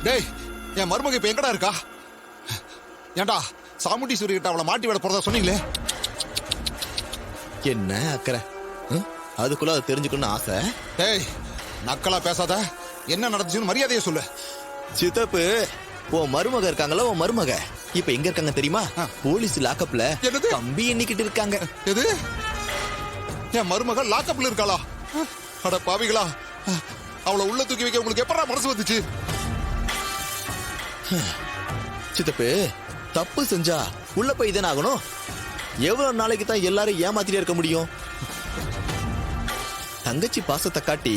டேய், என் மருமக இப்ப எங்கடா இருக்கா? ஏண்டா சாமுண்டீஸ்வரி கிட்ட அவளை மாட்டி விட போறதா சொன்னீங்களே? என்ன அக்கறை? அதுக்குள்ள அதை தெரிஞ்சுக்கணும்னு ஆசை. டேய், நக்கலா பேசாத. என்ன நடந்துச்சுன்னு மரியாதையை சொல்லு. சித்தப்பு, உன் மருமக இருக்காங்களா? உன் மருமக இப்ப எங்க இருக்காங்க தெரியுமா? போலீஸ் லாக்கப்ல கம்பி எண்ணிக்கிட்டு இருக்காங்க. எது? என் மருமக லாக்கப்ல இருக்காளா? அட பாவிகளா, அவளை உள்ள தூக்கி வைக்க உங்களுக்கு எப்படா மனசு வந்துச்சு? சித்தப்பு, தப்பு செஞ்சா உள்ள போய் தானே ஆகணும். எவ்வளவு நாளைக்கு தான் எல்லாரும் ஏமாத்திட்டே இருக்க முடியும்? தங்கச்சி பாசத்தை காட்டி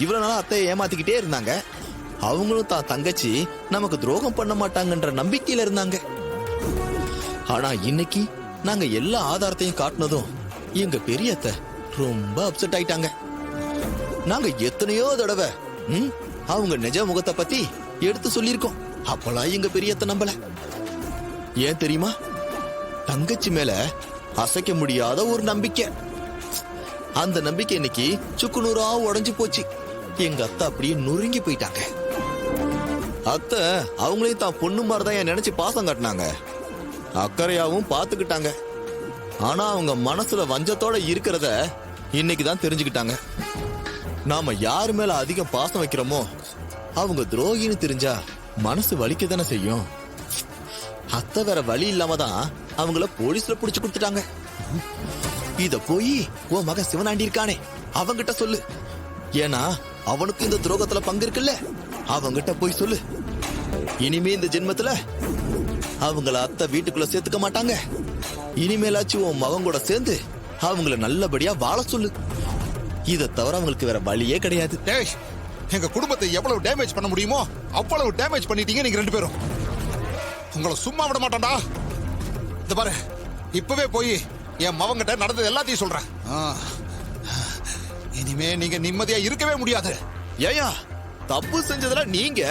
இவ்வளவு நாளா அத்தையை ஏமாத்திக்கிட்டே இருந்தாங்க. அவங்களும் தான் தங்கச்சி நமக்கு துரோகம் பண்ண மாட்டாங்கன்ற நம்பிக்கையில இருந்தாங்க. ஆனா இன்னைக்கு நாங்க எல்லா ஆதாரத்தையும் காட்டினதும் எங்க பெரிய அத்தை ரொம்ப அப்செட் ஆயிட்டாங்க. நாங்க எத்தனையோ தடவை அவங்க நிஜ முகத்தை பத்தி எடுத்து சொல்லியிருக்கோம். அப்பெல்லாம் எங்க பெரிய அத்தை நம்பல. ஏன் தெரியுமா? தங்கச்சி மேல அசைக்க முடியாத ஒரு நம்பிக்கை. அந்த நம்பிக்கை இன்னைக்கு சுக்குநூறா உடைஞ்சு போச்சு. எங்க அத்தை அப்படியே நொறுங்கி போயிட்டாங்க. அத்தை அவங்களையும் தான் பொண்ணு மாதிரிதான் நினைச்சு பாசம் காட்டினாங்க. அக்கறையாவும் பாத்துக்கிட்டாங்க. ஆனா அவங்க மனசுல வஞ்சத்தோட இருக்கிறத இன்னைக்குதான் தெரிஞ்சுக்கிட்டாங்க. நாம யாரு மேல அதிகம் பாசம் வைக்கிறோமோ அவங்க துரோகின்னு தெரிஞ்சா மனசு வலிக்க தானே செய்யும். அத்தை வேற வழி இல்லாம தான் அவங்கள போலீஸ்ல புடிச்சு கொடுத்துட்டாங்க. இத போய் உன் மகன் சிவனாண்டி இருக்கானே அவங்கிட்ட சொல்லு. ஏன்னா அவனுக்கு இந்த துரோகத்துல பங்கு இருக்குல்ல. அவங்கிட்ட போய் சொல்லு. இனிமே இந்த ஜென்மத்துல அவங்கள அத்தை வீட்டுக்குள்ள சேர்த்துக்க மாட்டாங்க. இனிமேலாச்சும் உன் மகன் கூட சேர்ந்து அவங்கள நல்லபடியா வாழ சொல்லு. இதை தவிர அவங்களுக்கு வேற வழியே கிடையாது. டேய், எங்க குடும்பத்தை எவ்வளவு டேமேஜ் பண்ண முடியுமோ அவ்வளவு டேமேஜ் பண்ணிட்டீங்க நீங்க ரெண்டு பேரும். உங்களை சும்மா விட மாட்டான்டா. இந்த பாரு, இப்பவே போய் என் மவங்கிட்ட நடந்தது எல்லாத்தையும் சொல்றேன். இனிமே நீங்க நிம்மதியா இருக்கவே முடியாது. ஏயா, தப்பு செஞ்சதுல நீங்க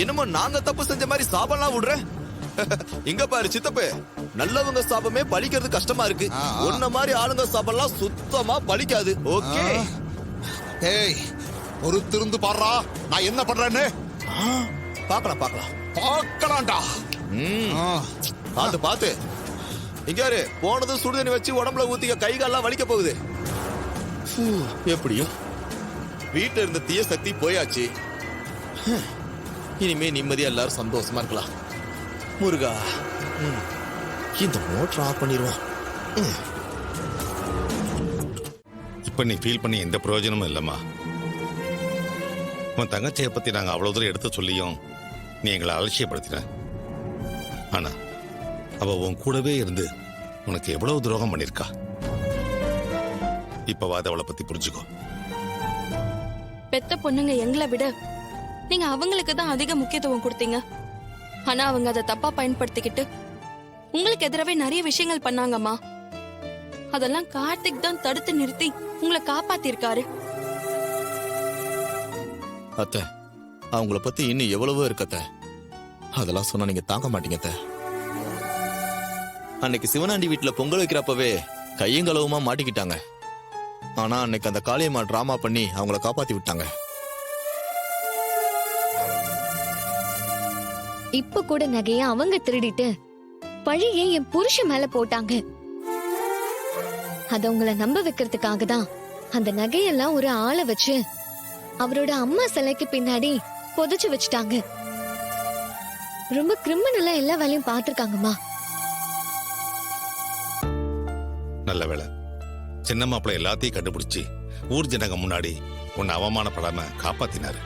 என்னமோ நாங்க தப்பு செஞ்ச மாதிரி சாபம்லாம் விடுற. இங்க பாரு சித்தப்பு, நல்லவங்க சாபமே பலிக்கிறது கஷ்டமா இருக்கு. உன்ன மாதிரி ஆளுங்க சாபம்லாம் சுத்தமா பலிக்காது. ஓகே? ஏய், ஒரு திருந்து பாடுறா நான் என்ன பண்றேன்னு. பாக்கலாம் பாக்கலாம் பாக்கலாம்டா. பாத்து பாத்து. இங்க யாரு போனது சுடுதண்ணி வச்சு உடம்புல ஊத்திக்க கை கால்லாம் வலிக்க போகுது. எப்படியோ வீட்டுல இருந்த தீய சக்தி போயாச்சு. இனிமே நிம்மதியா எல்லாரும் சந்தோஷமா இருக்கலாம். முருகா, இந்த மோட்டர் ஆஃப் பண்ணிடுவோம். இப்ப நீ ஃபீல் பண்ணி எந்த பிரயோஜனமும் இல்லம்மா. உன் தங்கச்சியை பத்தி நாங்க அவ்வளவு தூரம் எடுத்து சொல்லியும் நீ எங்களை அலட்சியப்படுத்தின. ஆனா அவ உன் கூடவே இருந்து உனக்கு எவ்வளவு துரோகம் பண்ணிருக்கா. இப்பவாத அவளை பத்தி புரிஞ்சுக்கோ. பெத்த பொண்ணுங்க எங்களை விட நீங்க அவங்களுக்கு தான் அதிக முக்கியத்துவம் கொடுத்தீங்க. ஆனா அவங்க அதை தப்பா பயன்படுத்திக்கிட்டு உங்களுக்கு எதிராவே நிறைய விஷயங்கள் பண்ணாங்கம்மா. அதெல்லாம் கார்த்திக் தான் தடுத்து நிறுத்தி உங்களை காப்பாத்திருக்காரு. அத்தை, அவங்கள பத்தி இன்னும் எவ்வளவோ இருக்கத்த. அதெல்லாம் சொன்னா நீங்க தாங்க மாட்டீங்க அத்தை. அன்னைக்கு சிவனாண்டி வீட்டுல பொங்கல் வைக்கிறப்பவே கையங்களவுமா மாட்டிக்கிட்டாங்க. ஆனா அன்னைக்கு அந்த காளியம்மா டிராமா பண்ணி அவங்கள காப்பாத்தி விட்டாங்க. இப்ப கூட நகைய அவங்க திருடிட்டு பழிய என் புருஷன் மேல போட்டாங்க. அத உங்களை நம்ப வைக்கிறதுக்காக தான் அந்த நகையெல்லாம் ஒரு ஆளை வச்சு அவரோட அம்மா சிலைக்கு பின்னாடி புதைச்சு வச்சுட்டாங்க. ரொம்ப கிரிமினலா எல்லா வேலையும் பாத்துருக்காங்கம்மா. நல்ல வேலை, சின்ன மாப்பிள்ள எல்லாத்தையும் கண்டுபிடிச்சு ஊர் ஜனங்க முன்னாடி உன்னை அவமானப்படாம காப்பாத்தினாரு.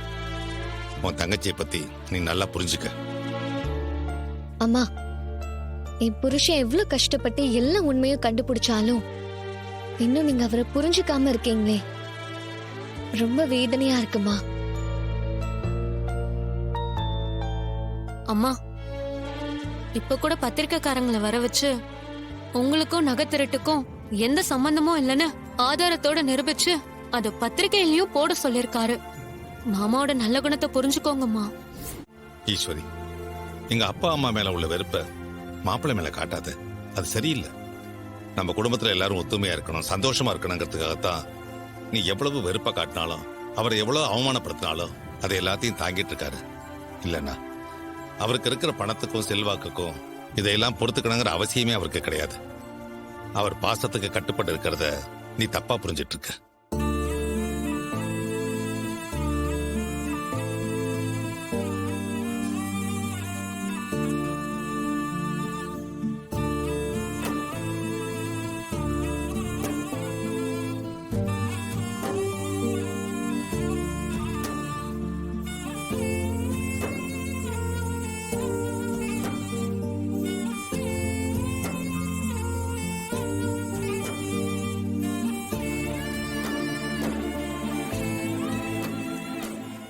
உன் தங்கச்சியை பத்தி நீ நல்லா புரிஞ்சுக்க. அம்மா, என் புருஷன் எவ்வளவு கஷ்டப்பட்டு எல்லா உண்மையும் கண்டுபிடிச்சாலும் இன்னும் நீங்க அவரை புரிஞ்சுக்காம இருக்கீங்களே, ரொம்ப வேதனையா இருக்குமா. அம்மா, இப்ப கூட பத்திரிக்கைக்காரங்களை வர வச்சு உங்களுக்கும் நகை திருட்டுக்கும் எந்த சம்பந்தமும் இல்லைன்னு ஆதாரத்தோட நிரூபிச்சு அது பத்திரிகையிலயும் போட சொல்லிருக்காரு. மாமாவோட நல்ல குணத்தை புரிஞ்சுக்கோங்கம்மா. ஈஸ்வரி, எங்க அப்பா அம்மா மேல உள்ள வெறுப்ப மாப்பிள்ளை மேல காட்டாது. அது சரியில்லை. நம்ம குடும்பத்துல எல்லாரும் ஒத்துமையா இருக்கணும், சந்தோஷமா இருக்கணுங்கிறதுக்காகத்தான் நீ எவ்வளவு வெறுப்ப காட்டினாலும் அவரை எவ்வளவு அவமானப்படுத்தினாலும் அதை எல்லாத்தையும் தாங்கிட்டு இருக்காரு. இல்லன்னா அவருக்கு இருக்கிற பணத்துக்கும் செல்வாக்குக்கும் இதையெல்லாம் பொறுத்துக்கணுங்கிற அவசியமே அவருக்கு கிடையாது. அவர் பாசத்துக்கு கட்டுப்பட்டு இருக்கிறத நீ தப்பா புரிஞ்சிட்டு இருக்க.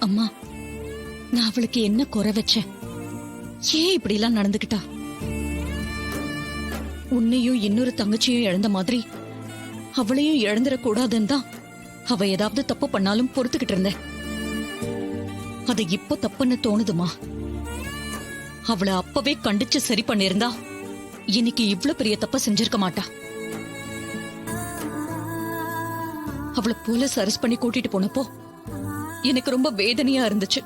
அம்மா, நான் அவளுக்கு என்ன குறை வச்சேன்? ஏன் இப்படி எல்லாம் நடந்துகிட்டா? உன்னையும் இன்னொரு தங்கச்சியும் இழந்த மாதிரி அவளையும் இழந்துடக்கூடாதுன்னு தான் அவ ஏதாவது தப்பு பண்ணாலும் பொறுத்துக்கிட்டு இருந்தேன். அது இப்போ தப்புன்னு தோணுதுமா. அவளை அப்பவே கண்டிச்சு சரி பண்ணிருந்தா இன்னைக்கு இவ்ளோ பெரிய தப்ப செஞ்சிருக்க மாட்டா. அவளை போலீஸ் அரெஸ்ட் பண்ணி கூட்டிட்டு போனப்போ எனக்கு ரொம்ப வேதனையா இருந்துச்சு.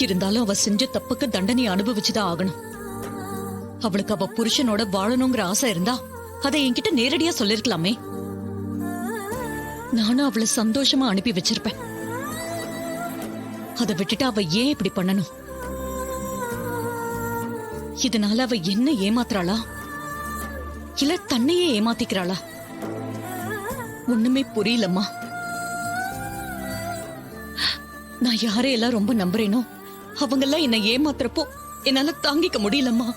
இருந்தாலும் அவ செஞ்ச தப்புக்கு தண்டனை அனுபவிச்சுதான் ஆகணும். அவளுக்கு அவ புருஷனோட வாழணுங்கிற ஆசை இருந்தா அதை என்கிட்ட நேரடியா சொல்லிருக்கலாமே. நானும் அவளை சந்தோஷமா அனுப்பி வச்சிருப்பேன். அதை விட்டுட்டு அவ ஏன் இப்படி பண்ணணும்? இதனால அவ என்ன ஏமாத்துறாளா இல்ல தன்னையே ஏமாத்திக்கிறாளா? ஒண்ணுமே புரியலம்மா. நான் யாரையெல்லாம் ரொம்ப நம்புறேனோ அவங்கெல்லாம் என்ன ஏமாத்துறப்போ என்னால தாங்கிக்க முடியலம்மா.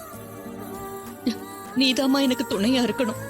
நீதாம்மா எனக்கு துணையா இருக்கணும்.